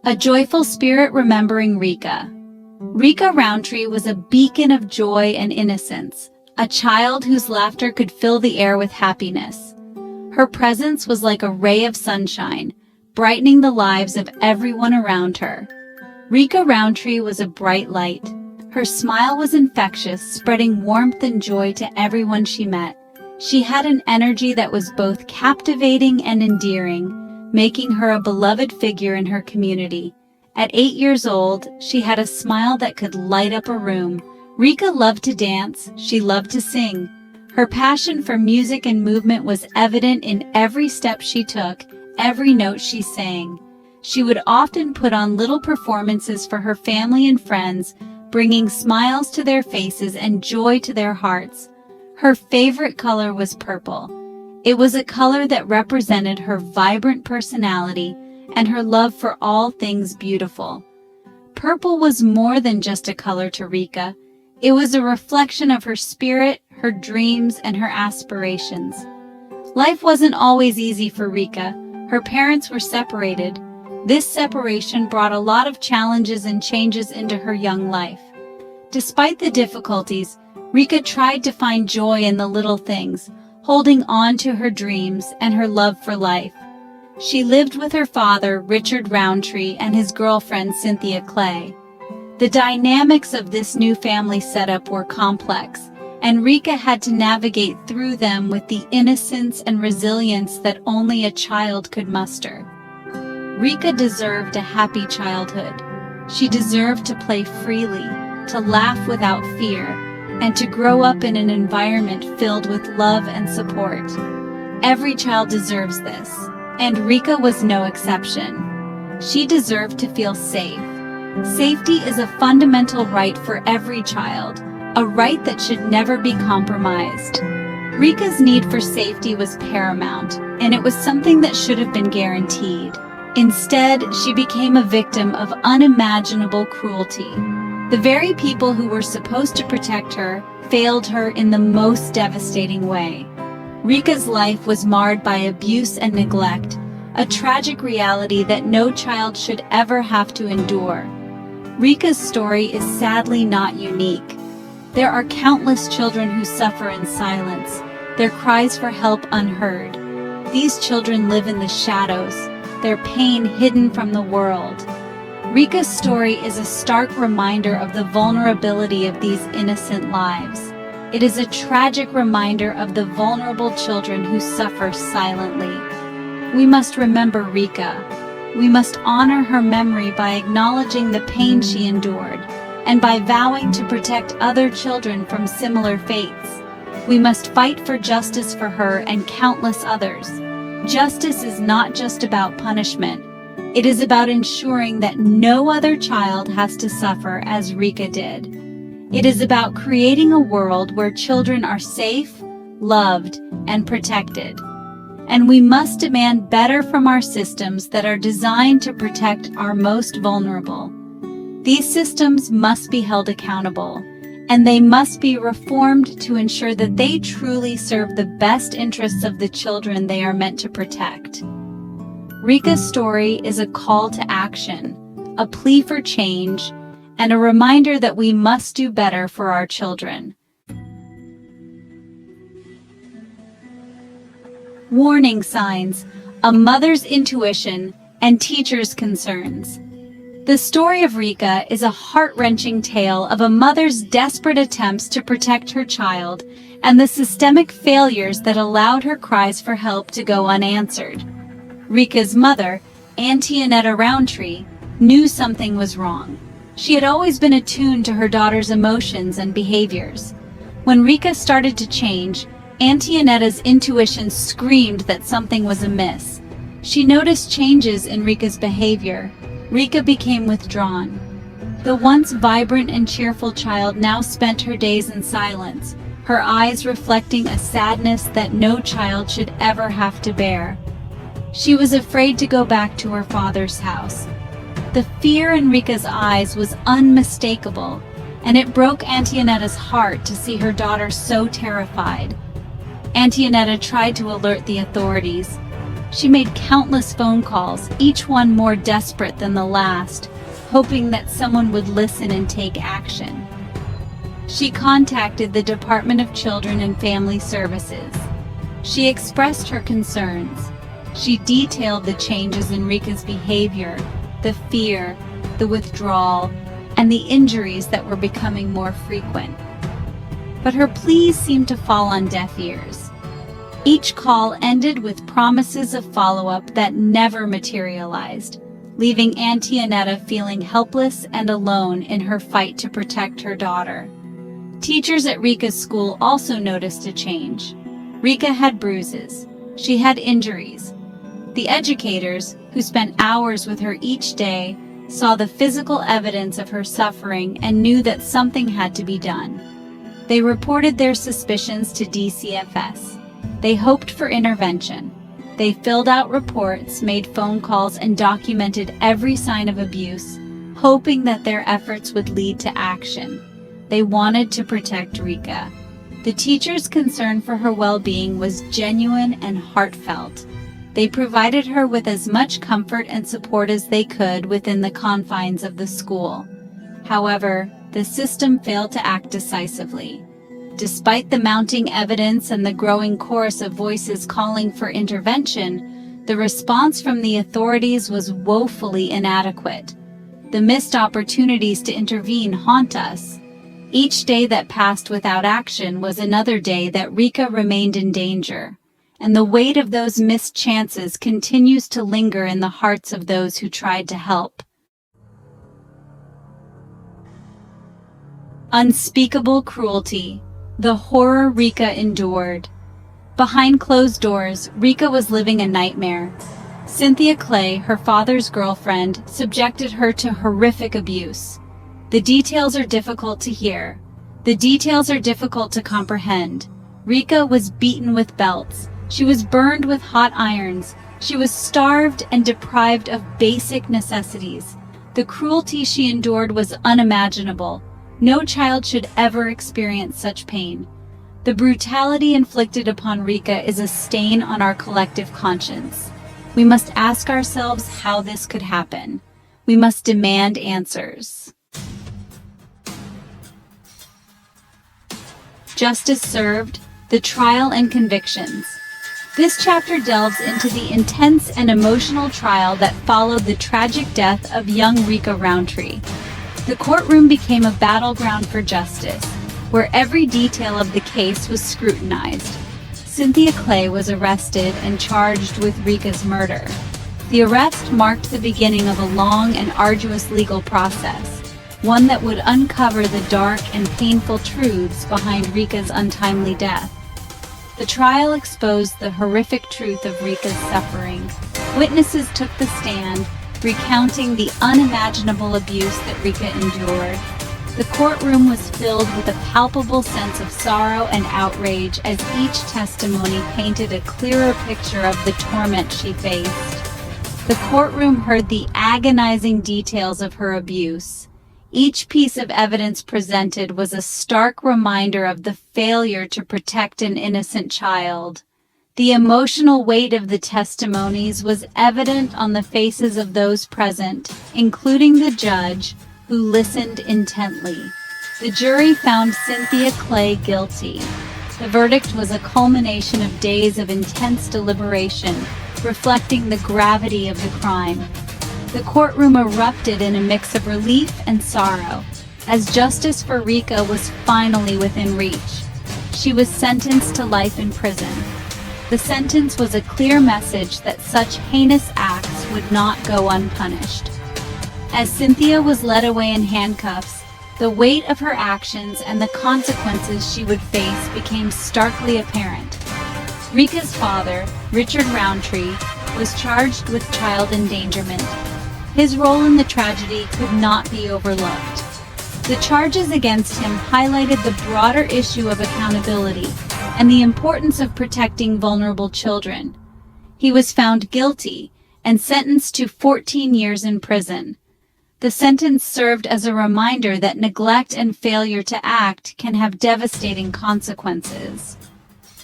A joyful spirit remembering Rica. Rica Rountree was a beacon of joy and innocence, a child whose laughter could fill the air with happiness. Her presence was like a ray of sunshine, brightening the lives of everyone around her. Rica Rountree was a bright light. Her smile was infectious, spreading warmth and joy to everyone she met. She had an energy that was both captivating and endearing, making her a beloved figure in her community. At 8 years old, she had a smile that could light up a room. Rica loved to dance, she loved to sing. Her passion for music and movement was evident in every step she took, every note she sang. She would often put on little performances for her family and friends, bringing smiles to their faces and joy to their hearts. Her favorite color was purple. It was a color that represented her vibrant personality and her love for all things beautiful. Purple was more than just a color to Rica. It was a reflection of her spirit, her dreams, and her aspirations. Life wasn't always easy for Rica. Her parents were separated. This separation brought a lot of challenges and changes into her young life. Despite the difficulties, Rica tried to find joy in the little things, holding on to her dreams and her love for life. She lived with her father, Richard Rountree, and his girlfriend, Cynthia Clay. The dynamics of this new family setup were complex, and Rica had to navigate through them with the innocence and resilience that only a child could muster. Rica deserved a happy childhood. She deserved to play freely, to laugh without fear, and to grow up in an environment filled with love and support. Every child deserves this, and Rica was no exception. She deserved to feel safe. Safety is a fundamental right for every child, a right that should never be compromised. Rica's need for safety was paramount, and it was something that should have been guaranteed. Instead, she became a victim of unimaginable cruelty. The very people who were supposed to protect her failed her in the most devastating way. Rica's life was marred by abuse and neglect, a tragic reality that no child should ever have to endure. Rica's story is sadly not unique. There are countless children who suffer in silence, their cries for help unheard. These children live in the shadows, their pain hidden from the world. Rica's story is a stark reminder of the vulnerability of these innocent lives. It is a tragic reminder of the vulnerable children who suffer silently. We must remember Rica. We must honor her memory by acknowledging the pain she endured, and by vowing to protect other children from similar fates. We must fight for justice for her and countless others. Justice is not just about punishment. It is about ensuring that no other child has to suffer as Rica did. It is about creating a world where children are safe, loved, and protected. And we must demand better from our systems that are designed to protect our most vulnerable. These systems must be held accountable, and they must be reformed to ensure that they truly serve the best interests of the children they are meant to protect. Rica's story is a call to action, a plea for change, and a reminder that we must do better for our children. Warning signs, a mother's intuition, and teacher's concerns. The story of Rica is a heart-wrenching tale of a mother's desperate attempts to protect her child and the systemic failures that allowed her cries for help to go unanswered. Rica's mother, Antionetta Rountree, knew something was wrong. She had always been attuned to her daughter's emotions and behaviors. When Rica started to change, Antionetta's intuition screamed that something was amiss. She noticed changes in Rica's behavior. Rica became withdrawn. The once vibrant and cheerful child now spent her days in silence, her eyes reflecting a sadness that no child should ever have to bear. She was afraid to go back to her father's house. The fear in Rica's eyes was unmistakable, and it broke Antionetta's heart to see her daughter so terrified. Antionetta tried to alert the authorities. She made countless phone calls, each one more desperate than the last, hoping that someone would listen and take action. She contacted the Department of Children and Family Services. She expressed her concerns. She detailed the changes in Rica's behavior, the fear, the withdrawal, and the injuries that were becoming more frequent. But her pleas seemed to fall on deaf ears. Each call ended with promises of follow-up that never materialized, leaving Antionetta feeling helpless and alone in her fight to protect her daughter. Teachers at Rica's school also noticed a change. Rica had bruises. She had injuries. The educators, who spent hours with her each day, saw the physical evidence of her suffering and knew that something had to be done. They reported their suspicions to DCFS. They hoped for intervention. They filled out reports, made phone calls, and documented every sign of abuse, hoping that their efforts would lead to action. They wanted to protect Rica. The teachers' concern for her well-being was genuine and heartfelt. They provided her with as much comfort and support as they could within the confines of the school. However, the system failed to act decisively. Despite the mounting evidence and the growing chorus of voices calling for intervention, the response from the authorities was woefully inadequate. The missed opportunities to intervene haunt us. Each day that passed without action was another day that Rica remained in danger, and the weight of those missed chances continues to linger in the hearts of those who tried to help. Unspeakable cruelty. The horror Rica endured. Behind closed doors, Rica was living a nightmare. Cynthia Clay, her father's girlfriend, subjected her to horrific abuse. The details are difficult to hear. The details are difficult to comprehend. Rica was beaten with belts. She was burned with hot irons. She was starved and deprived of basic necessities. The cruelty she endured was unimaginable. No child should ever experience such pain. The brutality inflicted upon Rica is a stain on our collective conscience. We must ask ourselves how this could happen. We must demand answers. Justice served, the trial and convictions. This chapter delves into the intense and emotional trial that followed the tragic death of young Rica Rountree. The courtroom became a battleground for justice, where every detail of the case was scrutinized. Cynthia Clay was arrested and charged with Rica's murder. The arrest marked the beginning of a long and arduous legal process, one that would uncover the dark and painful truths behind Rica's untimely death. The trial exposed the horrific truth of Rica's suffering. Witnesses took the stand, recounting the unimaginable abuse that Rica endured. The courtroom was filled with a palpable sense of sorrow and outrage as each testimony painted a clearer picture of the torment she faced. The courtroom heard the agonizing details of her abuse. Each piece of evidence presented was a stark reminder of the failure to protect an innocent child. The emotional weight of the testimonies was evident on the faces of those present, including the judge, who listened intently. The jury found Cynthia Clay guilty. The verdict was a culmination of days of intense deliberation, reflecting the gravity of the crime. The courtroom erupted in a mix of relief and sorrow, as justice for Rica was finally within reach. She was sentenced to life in prison. The sentence was a clear message that such heinous acts would not go unpunished. As Cynthia was led away in handcuffs, the weight of her actions and the consequences she would face became starkly apparent. Rica's father, Richard Rountree, was charged with child endangerment. His role in the tragedy could not be overlooked. The charges against him highlighted the broader issue of accountability and the importance of protecting vulnerable children. He was found guilty and sentenced to 14 years in prison. The sentence served as a reminder that neglect and failure to act can have devastating consequences.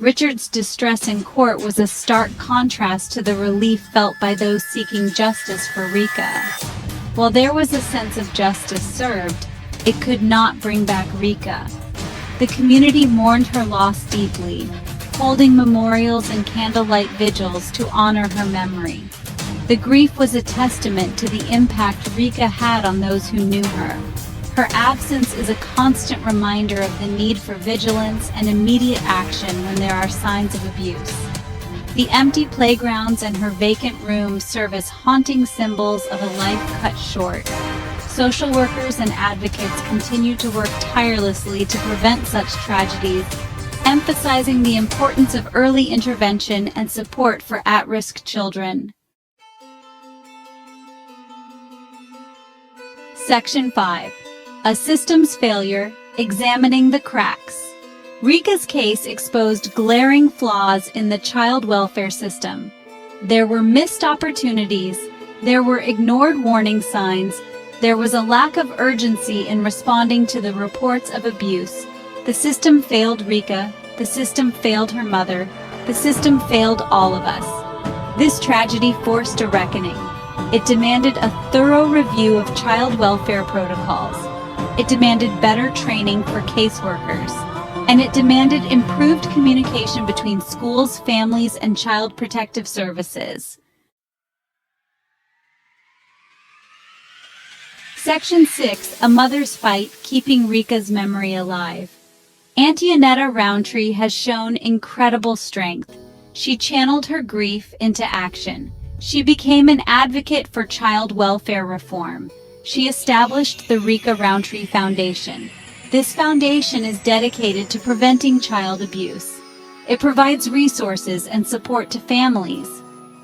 Richard's distress in court was a stark contrast to the relief felt by those seeking justice for Rica. While there was a sense of justice served, it could not bring back Rica. The community mourned her loss deeply, holding memorials and candlelight vigils to honor her memory. The grief was a testament to the impact Rica had on those who knew her. Her absence is a constant reminder of the need for vigilance and immediate action when there are signs of abuse. The empty playgrounds and her vacant rooms serve as haunting symbols of a life cut short. Social workers and advocates continue to work tirelessly to prevent such tragedies, emphasizing the importance of early intervention and support for at-risk children. Section 5. A systems failure, examining the cracks. Rica's case exposed glaring flaws in the child welfare system. There were missed opportunities, there were ignored warning signs, there was a lack of urgency in responding to the reports of abuse. The system failed Rica, the system failed her mother, the system failed all of us. This tragedy forced a reckoning. It demanded a thorough review of child welfare protocols. It demanded better training for caseworkers, and it demanded improved communication between schools, families, and child protective services. Section 6. A Mother's Fight, Keeping Rica's Memory Alive. Antionetta Rountree has shown incredible strength. She channeled her grief into action. She became an advocate for child welfare reform. She established the Rica Rountree Foundation. This foundation is dedicated to preventing child abuse. It provides resources and support to families.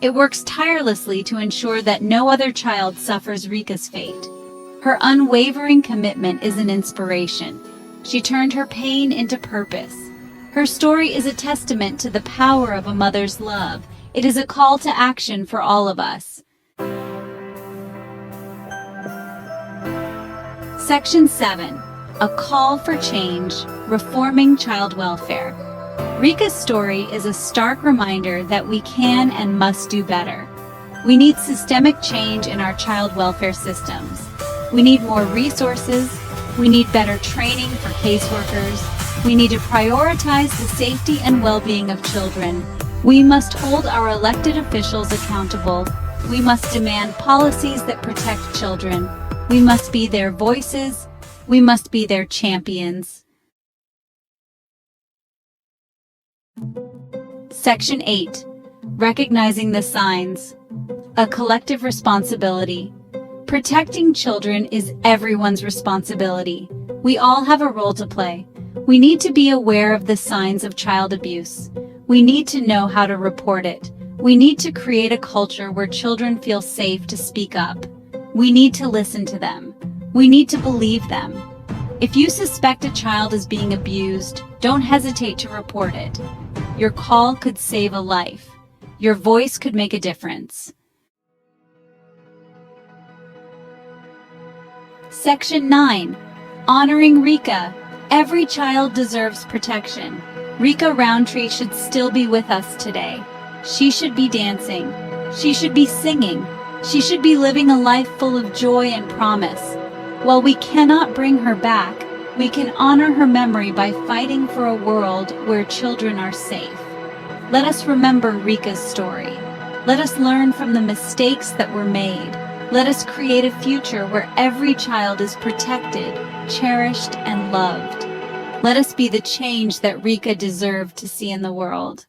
It works tirelessly to ensure that no other child suffers Rica's fate. Her unwavering commitment is an inspiration. She turned her pain into purpose. Her story is a testament to the power of a mother's love. It is a call to action for all of us. Section 7. A Call for Change, Reforming Child Welfare. Rica's story is a stark reminder that we can and must do better. We need systemic change in our child welfare systems. We need more resources. We need better training for caseworkers. We need to prioritize the safety and well-being of children. We must hold our elected officials accountable. We must demand policies that protect children. We must be their voices. We must be their champions. Section 8. Recognizing the signs. A collective responsibility. Protecting children is everyone's responsibility. We all have a role to play. We need to be aware of the signs of child abuse. We need to know how to report it. We need to create a culture where children feel safe to speak up. We need to listen to them. We need to believe them. If you suspect a child is being abused, don't hesitate to report it. Your call could save a life. Your voice could make a difference. Section 9. Honoring Rica. Every child deserves protection. Rica Rountree should still be with us today. She should be dancing. She should be singing. She should be living a life full of joy and promise. While we cannot bring her back, we can honor her memory by fighting for a world where children are safe. Let us remember Rica's story. Let us learn from the mistakes that were made. Let us create a future where every child is protected, cherished, and loved. Let us be the change that Rica deserved to see in the world.